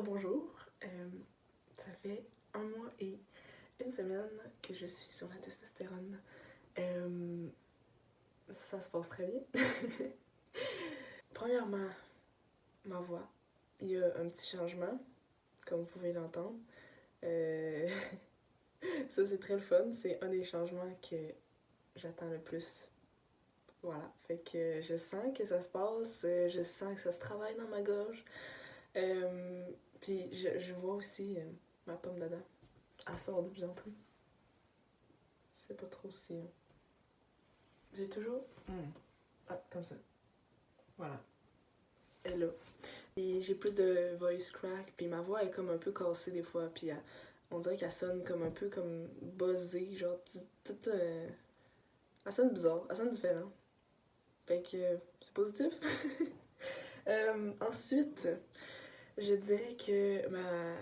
Bonjour. Ça fait 1 mois et 1 semaine que je suis sur la testostérone. Ça se passe très bien. Premièrement, ma voix. Il y a un petit changement, comme vous pouvez l'entendre. Ça, c'est très le fun. C'est un des changements que j'attends le plus. Voilà. Fait que je sens que ça se passe, je sens que ça se travaille dans ma gorge. Puis je vois aussi ma pomme d'Adam. Elle sort de plus en plus. Je sais pas trop si. J'ai toujours. Ah, comme ça. Voilà. Elle est là. Et j'ai plus de voice crack, puis ma voix est comme un peu cassée des fois, puis on dirait qu'elle sonne comme un peu comme buzzée, genre toute. Elle sonne bizarre, elle sonne différent. Fait que c'est positif. Ensuite, je dirais que ma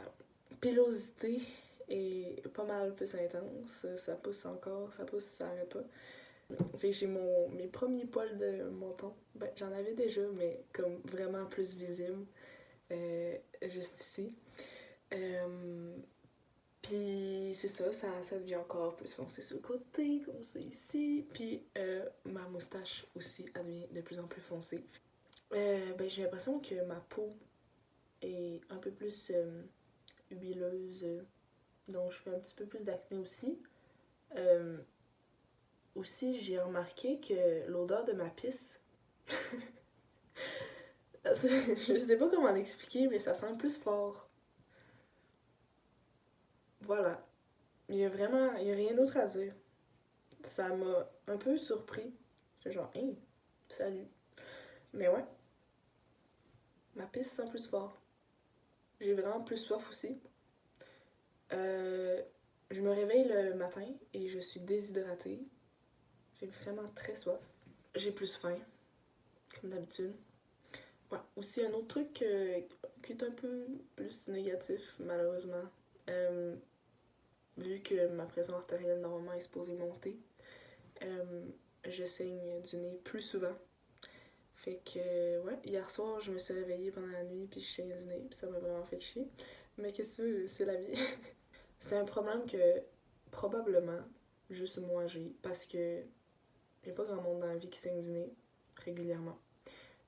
pilosité est pas mal plus intense. Ça pousse encore, ça pousse, ça arrête pas. Fait que j'ai mes premiers poils de menton. Ben, j'en avais déjà, mais comme vraiment plus visible. Juste ici. Puis c'est ça devient encore plus foncé sur le côté, comme ça ici. Puis ma moustache aussi, elle devient de plus en plus foncée. Ben, j'ai l'impression que ma peau est un peu plus huileuse, donc je fais un petit peu plus d'acné aussi. Aussi, j'ai remarqué que l'odeur de ma pisse, je sais pas comment l'expliquer, mais ça sent plus fort. Voilà. Il y a rien d'autre à dire. Ça m'a un peu surpris. J'étais genre, hey, salut. Mais ouais, ma pisse sent plus fort. J'ai vraiment plus soif aussi. Euh, je me réveille le matin et je suis déshydratée. J'ai vraiment très soif. J'ai plus faim, comme d'habitude. Ouais. Aussi, un autre truc qui est un peu plus négatif, malheureusement. Euh, Vu que ma pression artérielle normalement est supposée monter, euh, je saigne du nez plus souvent. Fait que, ouais, hier soir, je me suis réveillée pendant la nuit puis je saigne du nez, puis ça m'a vraiment fait chier. Mais qu'est-ce que tu veux, c'est la vie. C'est un problème que probablement juste moi j'ai parce que il n'y a pas grand monde dans la vie qui saigne du nez régulièrement.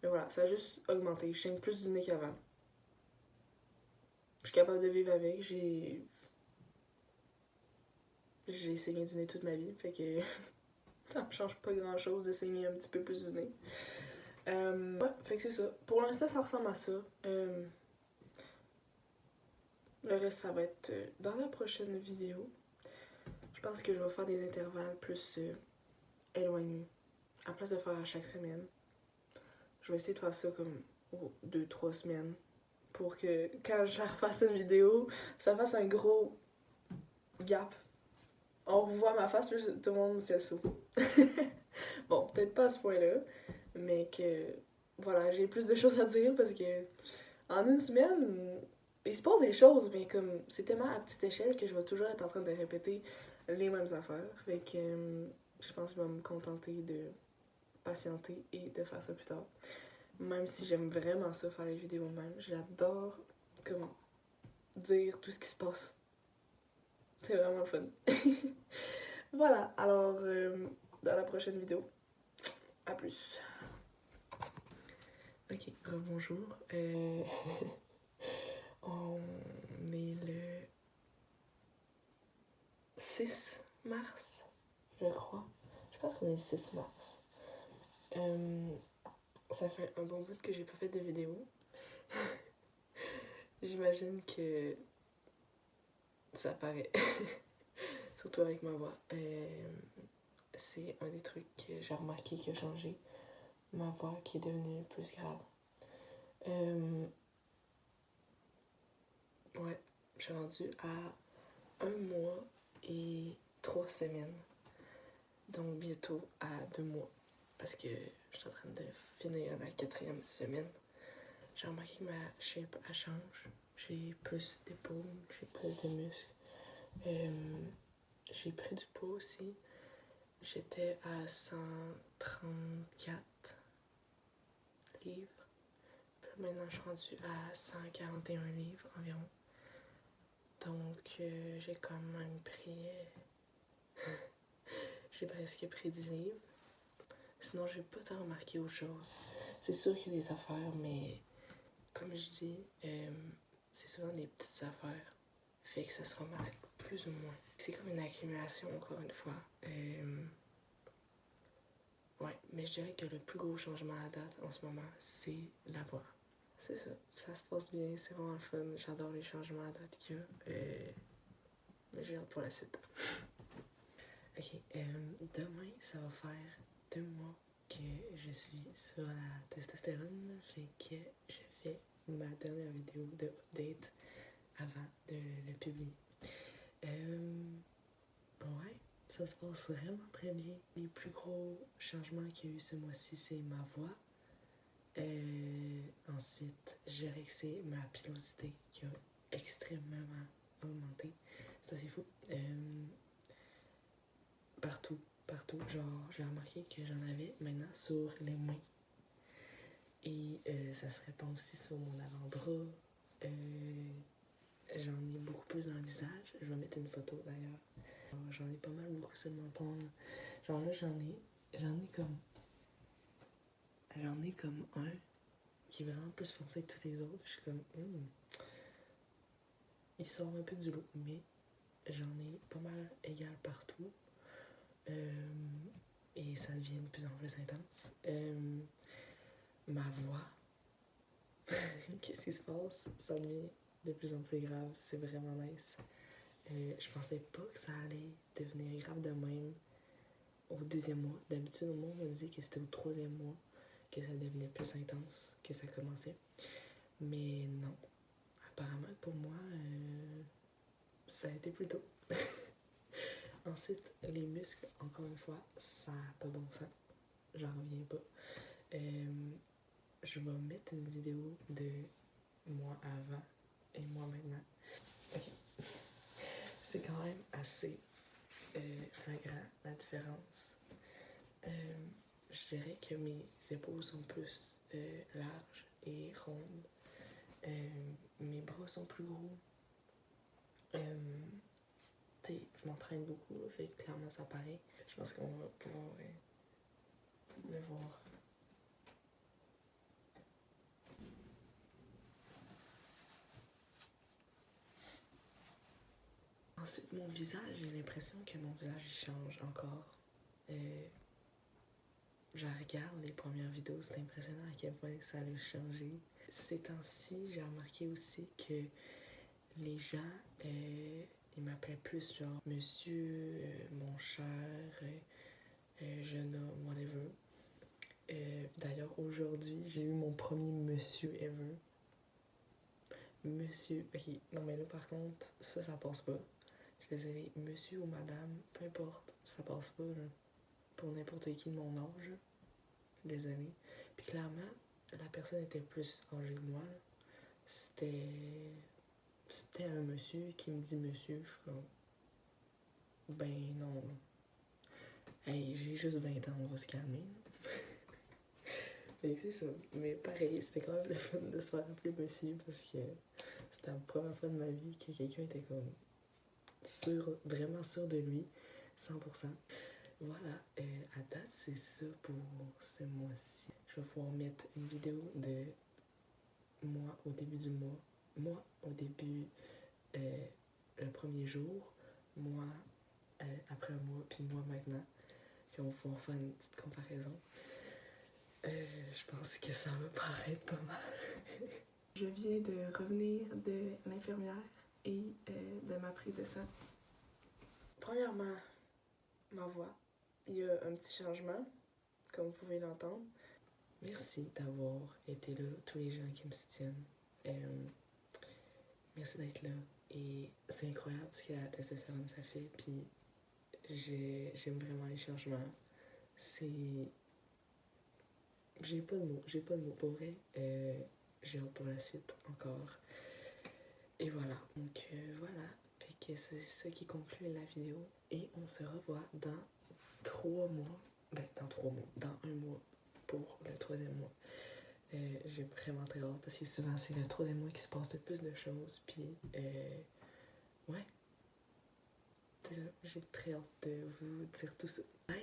Mais voilà, ça a juste augmenté. Je saigne plus du nez qu'avant. Je suis capable de vivre avec. J'ai saigné du nez toute ma vie. Fait que ça me change pas grand chose de saigner un petit peu plus du nez. Ouais, fait que c'est ça. Pour l'instant, ça ressemble à ça. Le reste, ça va être dans la prochaine vidéo. Je pense que je vais faire des intervalles plus éloignés. À place de faire à chaque semaine. Je vais essayer de faire ça comme 2-3 semaines. Pour que quand je refasse une vidéo, ça fasse un gros gap. On revoit ma face, tout le monde me fait ça. Bon, peut-être pas à ce point-là, mais que voilà, j'ai plus de choses à dire parce que en une semaine, il se passe des choses, mais comme c'est tellement à petite échelle que je vais toujours être en train de répéter les mêmes affaires. Fait que je pense que je vais me contenter de patienter et de faire ça plus tard. Même si j'aime vraiment ça, faire les vidéos même. J'adore comme dire tout ce qui se passe. C'est vraiment le fun. Voilà, alors dans la prochaine vidéo. À plus. Ok, rebonjour. On est le 6 mars, je crois. Je pense qu'on est le 6 mars. Ça fait un bon bout que j'ai pas fait de vidéo. J'imagine que ça paraît. Surtout avec ma voix. C'est un des trucs que j'ai remarqué qui a changé. Ma voix qui est devenue plus grave. Ouais, je suis rendue à 1 mois et 3 semaines. Donc bientôt à 2 mois. Parce que je suis en train de finir la 4e semaine. J'ai remarqué que ma shape elle change. J'ai plus d'épaules, j'ai plus de muscles. J'ai pris du poids aussi. J'étais à 134 livres. Maintenant, je suis rendue à 141 livres environ. Donc, j'ai quand même pris... j'ai presque pris 10 livres. Sinon, j'ai pas tant remarqué autre chose. C'est sûr qu'il y a des affaires, mais comme je dis, c'est souvent des petites affaires. Fait que ça se remarque plus ou moins. C'est comme une accumulation, encore une fois. Ouais, mais je dirais que le plus gros changement à date en ce moment, c'est la voix. C'est ça, ça se passe bien, c'est vraiment le fun. J'adore les changements à date qu'il y a. Mais j'ai hâte pour la suite. Ok, demain, ça va faire 2 mois que je suis sur la testostérone. Fait que je fais ma dernière vidéo de update avant de le publier. Ouais, ça se passe vraiment très bien. Les plus gros changements qu'il y a eu ce mois-ci, c'est ma voix. Ensuite, je dirais que c'est ma pilosité qui a extrêmement augmenté. C'est assez fou. Partout. Genre, j'ai remarqué que j'en avais maintenant sur les mains. Et ça se répand aussi sur mon avant-bras. J'en ai beaucoup plus dans le visage. Je vais mettre une photo d'ailleurs. J'en ai pas mal beaucoup sur le menton. Genre là, j'en ai comme un qui est vraiment plus foncé que tous les autres. Je suis comme, il sort un peu du lot, mais j'en ai pas mal égal partout. Et ça devient de plus en plus intense. Ma voix, qu'est-ce qui se passe? Ça devient de plus en plus grave. C'est vraiment nice. Je pensais pas que ça allait devenir grave de même au 2e mois. D'habitude, au monde, on me dit que c'était au 3e mois que ça devenait plus intense, que ça commençait. Mais non. Apparemment, pour moi, ça a été plus tôt. Ensuite, les muscles, encore une fois, ça n'a pas bon sens. J'en reviens pas. Je vais mettre une vidéo de moi avant et moi maintenant. Ok. C'est quand même assez flagrant la différence. Je dirais que mes épaules sont plus larges et rondes. Mes bras sont plus gros. Je m'entraîne beaucoup, fait que clairement ça paraît. Je pense qu'on va pouvoir le voir. Ensuite, mon visage, j'ai l'impression que mon visage change encore. Je regarde les premières vidéos, c'est impressionnant à quel point ça a changé. Ces temps-ci, j'ai remarqué aussi que les gens, ils m'appelaient plus genre monsieur, mon cher, jeune homme, whatever. D'ailleurs, aujourd'hui, j'ai eu mon premier monsieur ever. Monsieur, ok, non mais là par contre, ça passe pas. Je suis désolée, monsieur ou madame, peu importe, ça passe pas là. Pour n'importe qui de mon âge. Désolée. Puis clairement, la personne était plus âgée que moi. C'était un monsieur qui me dit monsieur. Je suis comme, ben non. Hey, j'ai juste 20 ans, on va se calmer. Fait que c'est ça. Mais pareil, c'était quand même le fun de se faire appeler monsieur parce que c'était la première fois de ma vie que quelqu'un était comme vraiment sûr de lui, 100%. Voilà, à date, c'est ça pour ce mois-ci. Je vais pouvoir mettre une vidéo de moi au début du mois, moi au début, le premier jour, moi après un mois, puis moi maintenant. Puis on va pouvoir faire une petite comparaison. Je pense que ça va paraître pas mal. Je viens de revenir de l'infirmière et de ma prise de sang. Premièrement, ma voix. Il y a un petit changement, comme vous pouvez l'entendre. Merci d'avoir été là, tous les gens qui me soutiennent. Merci d'être là. Et c'est incroyable ce que la testostérone ça fait. Puis j'aime vraiment les changements. J'ai pas de mots pour vrai. J'ai hâte pour la suite encore. Et voilà. Donc voilà. Fait que c'est ça qui conclut la vidéo. Et on se revoit dans 3 mois. Ben, dans 3 mois. Dans 1 mois pour le 3e mois. J'ai vraiment très hâte parce que souvent c'est le troisième mois qui se passe le plus de choses. Puis, ouais, c'est ça. J'ai très hâte de vous dire tout ça. Bye!